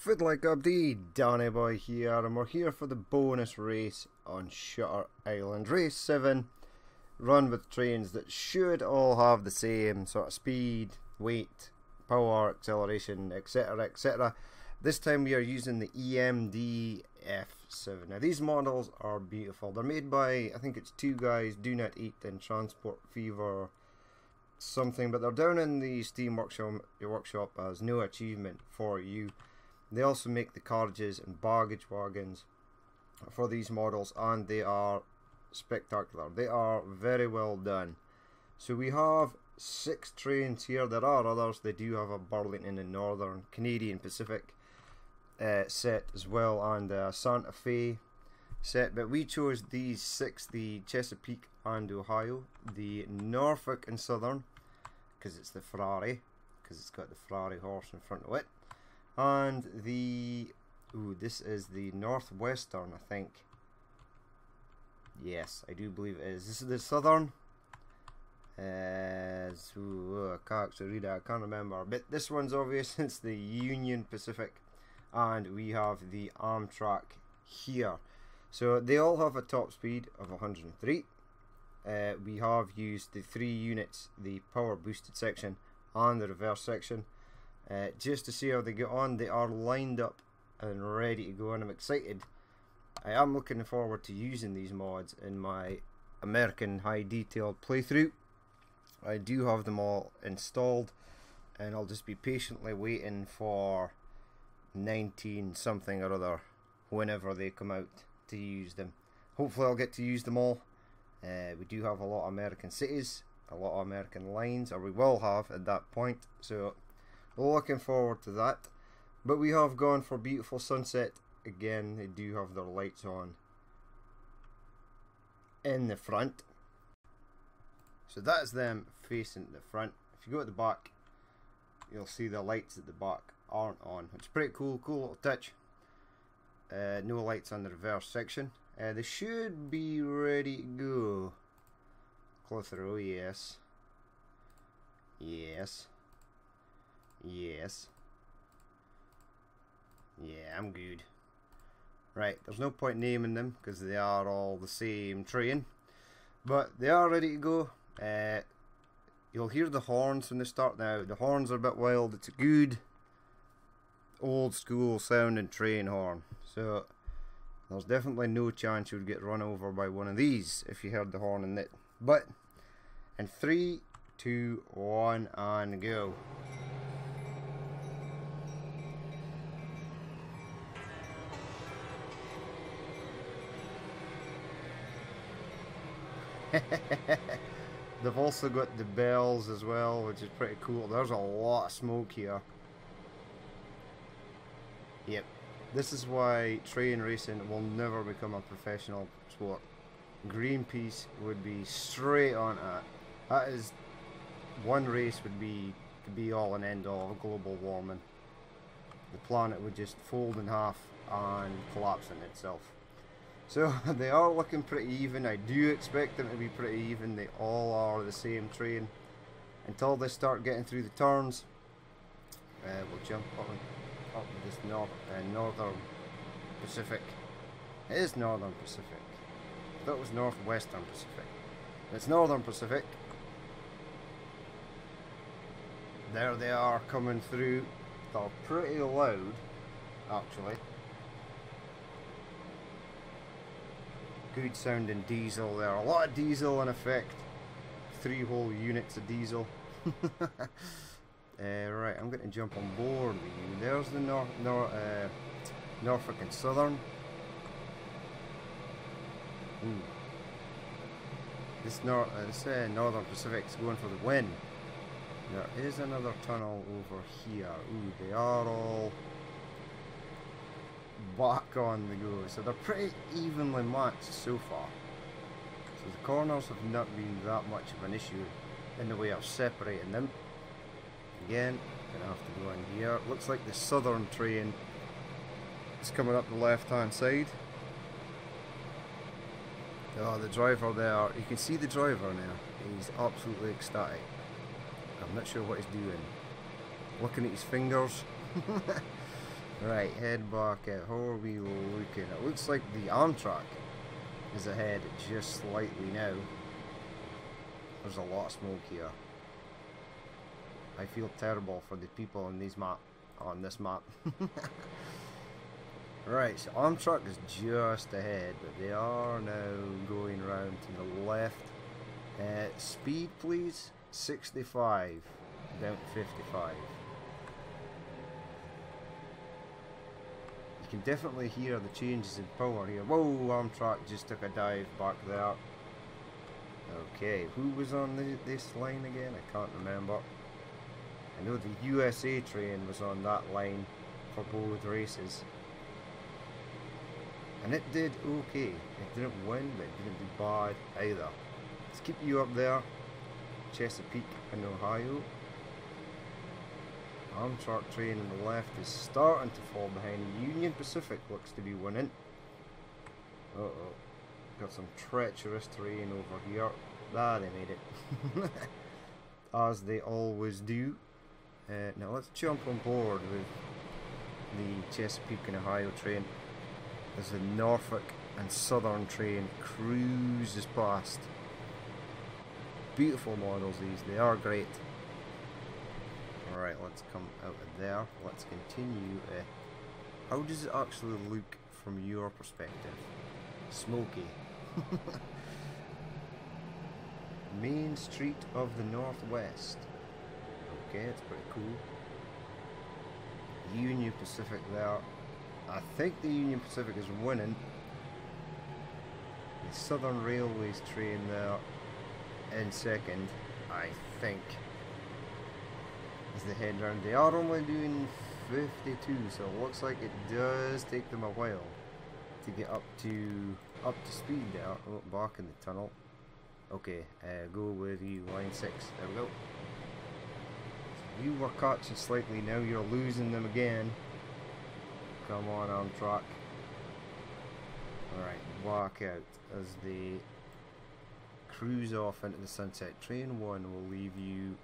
Food like Abdi, Danny Boy here, and we're here for the bonus race on Shutter Island. Race 7, run with trains that should all have the same sort of speed, weight, power, acceleration, etc, etc. This time we are using the EMD F7. Now these models are beautiful. They're made by, I think it's two guys, Do Not Eat and Transport Fever something, but they're down in the Steam workshop as no achievement for you. They also make the carriages and baggage wagons for these models, and they are spectacular. They are very well done. So we have 6 trains here. There are others. They do have a Burlington and Northern Canadian Pacific set as well, and a Santa Fe set, but we chose these 6, the Chesapeake and Ohio, the Norfolk and Southern, because it's the Ferrari, because it's got the Ferrari horse in front of it, and the, this is the Northwestern, I think. Yes, I do believe it is. This is the Southern. I can't actually read it, I can't remember, but this one's obvious. It's the Union Pacific, and we have the Amtrak here. So they all have a top speed of 103. We have used the 3 units, the power boosted section and the reverse section, just to see how they get on. They are lined up and ready to go, and I'm excited. I am looking forward to using these mods in my American high detailed playthrough. I do have them all installed, and I'll just be patiently waiting for 19 something or other whenever they come out to use them. Hopefully I'll get to use them all. We do have a lot of American cities, a lot of American lines, or we will have at that point, so looking forward to that. But we have gone for beautiful sunset again. They do have their lights on in the front, so that is them facing the front. If you go at the back, you'll see the lights at the back aren't on, which is pretty cool. Cool little touch. No lights on the reverse section. They should be ready to go. Closer, oh yes. Yes. Yes. Yeah, I'm good. Right, there's no point naming them because they are all the same train. But they are ready to go. You'll hear the horns when they start now. The horns are a bit wild. It's a good old school sounding train horn. So there's definitely no chance you would get run over by one of these if you heard the horn in it. But in 3, 2, 1 and go. They've also got the bells as well, which is pretty cool. There's a lot of smoke here. Yep. This is why train racing will never become a professional sport. Greenpeace would be straight on it. That is, one race would be the be all and end all of global warming. The planet would just fold in half and collapse in itself. So they are looking pretty even. I do expect them to be pretty even. They all are the same train until they start getting through the turns. We'll jump up this Northern Pacific. It is Northern Pacific. I thought it was Northwestern Pacific. It's Northern Pacific. There they are coming through. They're pretty loud, actually. Good sounding diesel there. A lot of diesel in effect. 3 whole units of diesel. Right, I'm going to jump on board with you. There's the Norfolk and Southern. This Northern Pacific's going for the win. There is another tunnel over here. They are all back on the go. So they're pretty evenly matched so far. So the corners have not been that much of an issue in the way of separating them. Again, gonna have to go in here. Looks like the Southern train is coming up the left hand side. Oh, the driver there, you can see the driver now. He's absolutely ecstatic. I'm not sure what he's doing. Looking at his fingers. Right, head back out. How are we looking? It looks like the Amtrak is ahead just slightly now. There's a lot of smoke here. I feel terrible for the people on this map. Right, so Amtrak is just ahead, but they are now going round to the left. Speed, please. 65 down to 55. You can definitely hear the changes in power here. Whoa, Amtrak just took a dive back there. Okay, who was on this line again? I can't remember. I know the USA train was on that line for both races. And it did okay. It didn't win, but it didn't do bad either. Let's keep you up there. Chesapeake in Ohio. Amtrak train on the left is starting to fall behind. Union Pacific looks to be winning. Uh-oh. Got some treacherous terrain over here. Ah, they made it. As they always do. Now let's jump on board with the Chesapeake and Ohio train. As the Norfolk and Southern train cruises past. Beautiful models these, they are great. Alright, let's come out of there. Let's continue. How does it actually look from your perspective? Smoky. Main Street of the Northwest. Okay, it's pretty cool. Union Pacific there. I think the Union Pacific is winning. The Southern Railways train there in second, I think. As they head round, they are only doing 52, so it looks like it does take them a while to get up to speed there. Oh, back in the tunnel. Okay, go with you, line 6. There we go. So you were catching slightly, now you're losing them again. Come on, Amtrak. Alright, back out as they cruise off into the sunset. Train 1 will leave you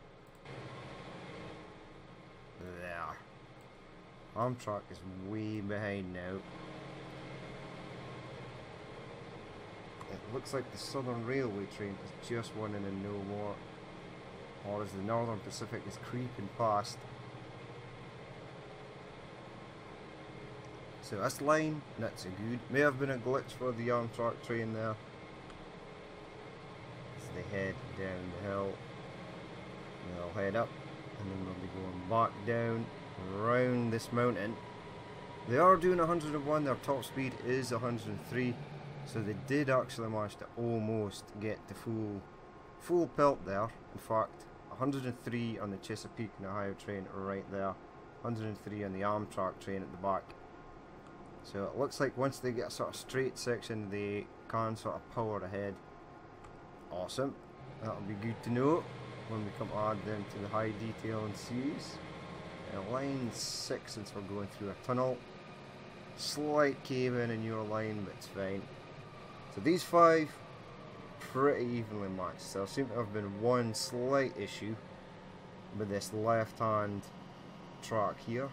there. Amtrak is way behind now. It looks like the Southern Railway train is just winning and no more. Or as the Northern Pacific is creeping past. So this line, not so good. May have been a glitch for the Amtrak train there. As they head down the hill. They'll head up and then they'll be going back down around this mountain. They are doing 101, their top speed is 103. So they did actually manage to almost get the full pelt there. In fact, 103 on the Chesapeake and Ohio train right there. 103 on the Amtrak train at the back. So it looks like once they get a sort of straight section, they can sort of power ahead. Awesome. That'll be good to know when we come to add them to the high detail and series. Line 6, since we're going through a tunnel. Slight cave in your line, but it's fine. So these 5 pretty evenly matched. There seems to have been one slight issue with this left hand track here.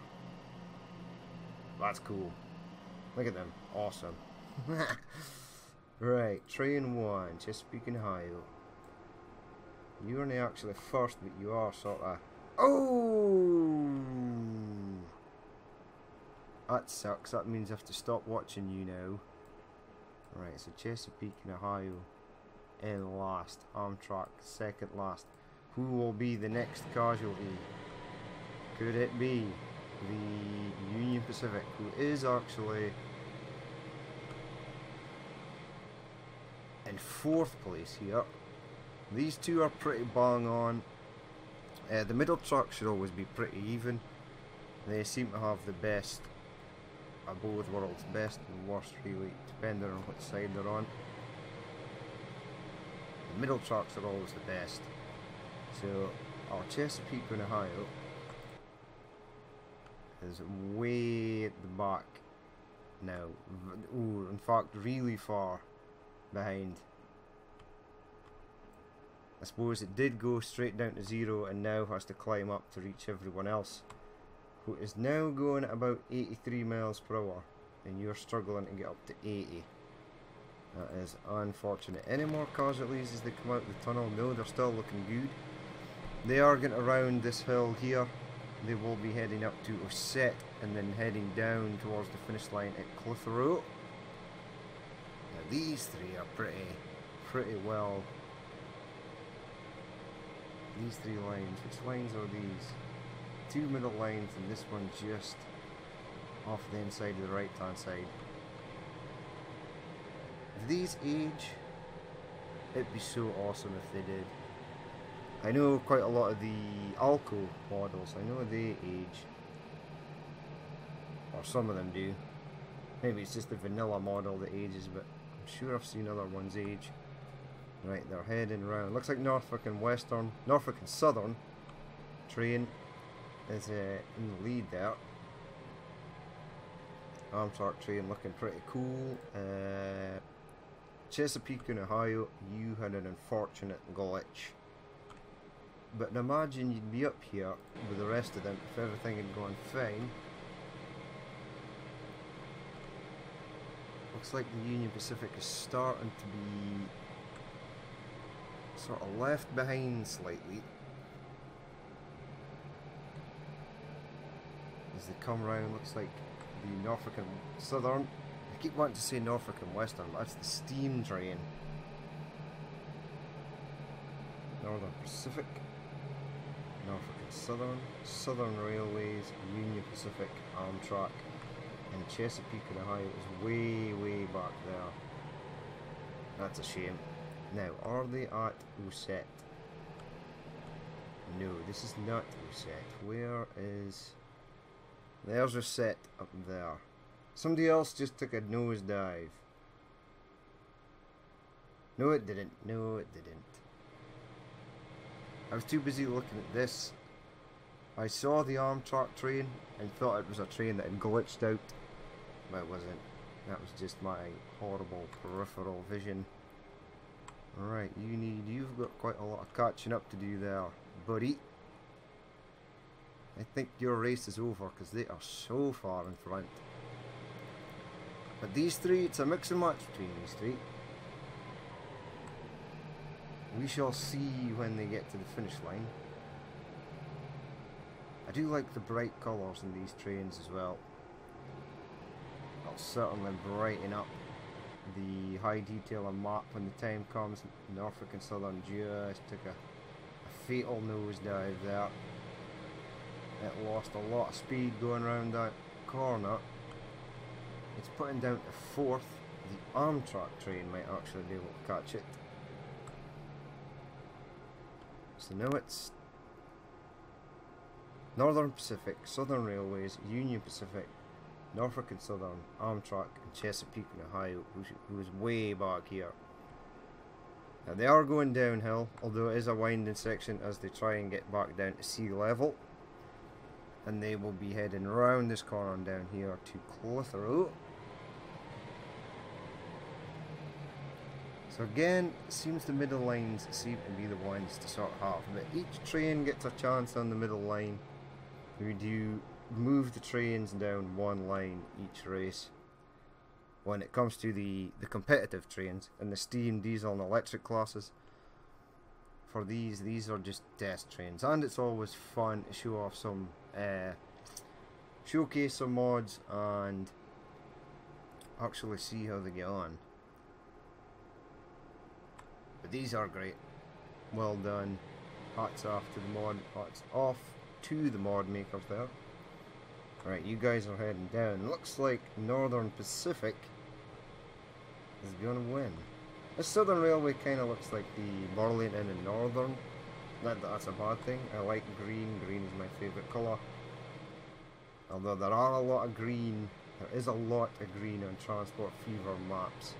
That's cool. Look at them. Awesome. Right, train 1, Chesapeake and Ohio. You're not actually first, but you are sort of... Oh! That sucks. That means I have to stop watching you now. Right, so Chesapeake and Ohio in last. Amtrak second last. Who will be the next casualty? Could it be the Union Pacific, who is actually in 4th place here? These two are pretty bang on. The middle truck should always be pretty even. They seem to have the best of both worlds. Best and worst, really, depending on which side they're on. The middle trucks are always the best. So our Chesapeake and Ohio is way at the back now. Ooh, in fact, really far behind. I suppose it did go straight down to 0 and now has to climb up to reach everyone else. who is now going at about 83 miles per hour, and you're struggling to get up to 80. That is unfortunate. Any more casualties as they come out of the tunnel? No, they're still looking good. They are getting around this hill here. They will be heading up to Osset and then heading down towards the finish line at Clitheroe. Now these three are pretty well. These three lines, which lines are these? Two middle lines and this one just off the inside of the right hand side. If these age, it'd be so awesome if they did. I know quite a lot of the Alco models, I know they age. Or some of them do. Maybe it's just the vanilla model that ages, but I'm sure I've seen other ones age. Right, they're heading round. Looks like Norfolk and Southern train is in the lead there. Amtrak train looking pretty cool. Chesapeake and Ohio, you had an unfortunate glitch. But imagine you'd be up here with the rest of them if everything had gone fine. Looks like the Union Pacific is starting to be sort of left behind slightly. As they come round, looks like the Norfolk and Southern. I keep wanting to say Norfolk and Western, but that's the steam train. Northern Pacific, Norfolk and Southern, Southern Railways, Union Pacific, Amtrak, and Chesapeake and Ohio is way back there. That's a shame. Now, are they at Osset? No, this is not Osset. Where is... There's Osset up there. Somebody else just took a nosedive. No, it didn't. No, it didn't. I was too busy looking at this. I saw the Amtrak train and thought it was a train that had glitched out. But it wasn't. That was just my horrible peripheral vision. Alright, you've got quite a lot of catching up to do there, buddy. I think your race is over because they are so far in front. But these three, it's a mix and match between these three. We shall see when they get to the finish line. I do like the bright colours in these trains as well. That'll certainly brighten up the high detail on map when the time comes. Norfolk and Southern just took a fatal nosedive there. It lost a lot of speed going around that corner. It's putting down to fourth. The Amtrak train might actually be able to catch it. So now it's Northern Pacific, Southern Railways, Union Pacific, Norfolk and Southern, Amtrak, and Chesapeake and Ohio, who is way back here. Now they are going downhill, although it is a winding section as they try and get back down to sea level. And they will be heading around this corner and down here to Clitheroe. So again, it seems the middle lines seem to be the ones to sort of have, but each train gets a chance on the middle line. We do move the trains down one line each race. When it comes to the competitive trains and the steam, diesel and electric classes, for these are just test trains, and it's always fun to show off some showcase some mods and actually see how they get on. But these are great. Well done. Hats off to the mod. Hats off to the mod makers there. Right, you guys are heading down. Looks like Northern Pacific is gonna win. The Southern Railway kind of looks like the Burlington and Northern. Not that that's a bad thing. I like green. Green is my favourite colour. Although there are a lot of green. There is a lot of green on Transport Fever maps.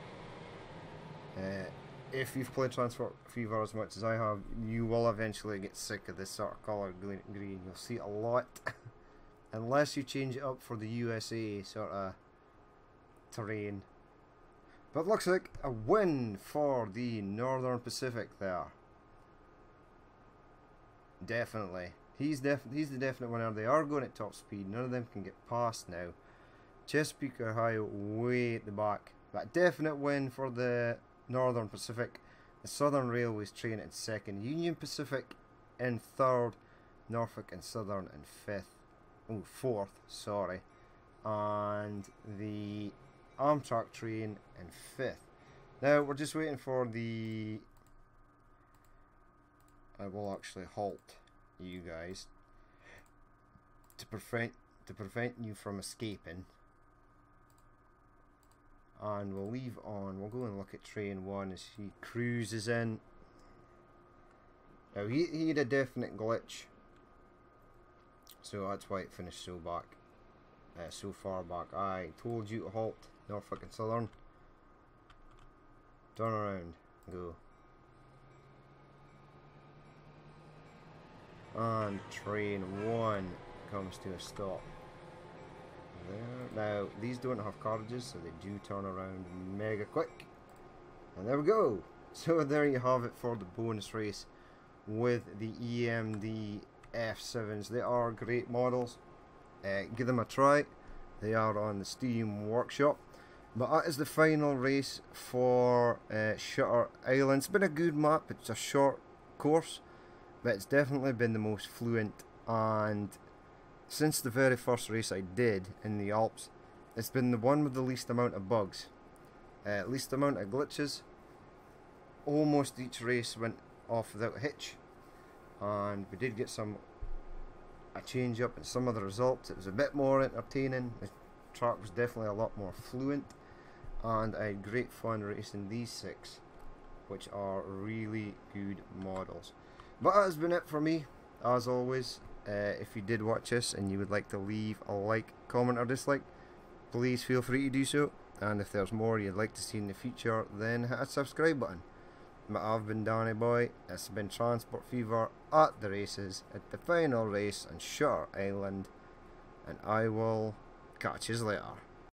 If you've played Transport Fever as much as I have, you will eventually get sick of this sort of colour green. You'll see it a lot. Unless you change it up for the USA sort of terrain. But looks like a win for the Northern Pacific there. Definitely. He's the definite winner. They are going at top speed. None of them can get past now. Chesapeake, Ohio, way at the back. That definite win for the Northern Pacific. The Southern Railways train in second. Union Pacific in third. Norfolk and Southern in fourth. Sorry. And the Amtrak train in fifth. Now we're just waiting for the. I will actually halt you guys to prevent you from escaping. And we'll leave on. We'll go and look at train 1 as he cruises in. Now he had a definite glitch, so that's why it finished so far back. I told you to halt, Norfolk and Southern. Turn around, go. And train 1 comes to a stop. There. Now these don't have carriages, so they do turn around mega quick. And there we go. So there you have it for the bonus race with the EMD F7s. They are great models. Give them a try. They are on the Steam Workshop. But that is the final race for Shutter Island. It's been a good map. It's a short course, but it's definitely been the most fluent, and since the very first race I did in the Alps, it's been the one with the least amount of bugs, least amount of glitches. Almost each race went off without a hitch, and we did get a change up in some of the results. It was a bit more entertaining. The track was definitely a lot more fluent, and I had great fun racing these 6, which are really good models. But that has been it for me, as always. If you did watch this and you would like to leave a like, comment or dislike, please feel free to do so. And if there's more you'd like to see in the future, then hit a subscribe button. But I've been Danny Boy. This has been Transport Fever at the races, at the final race on Shutter Island, and I will catch you later.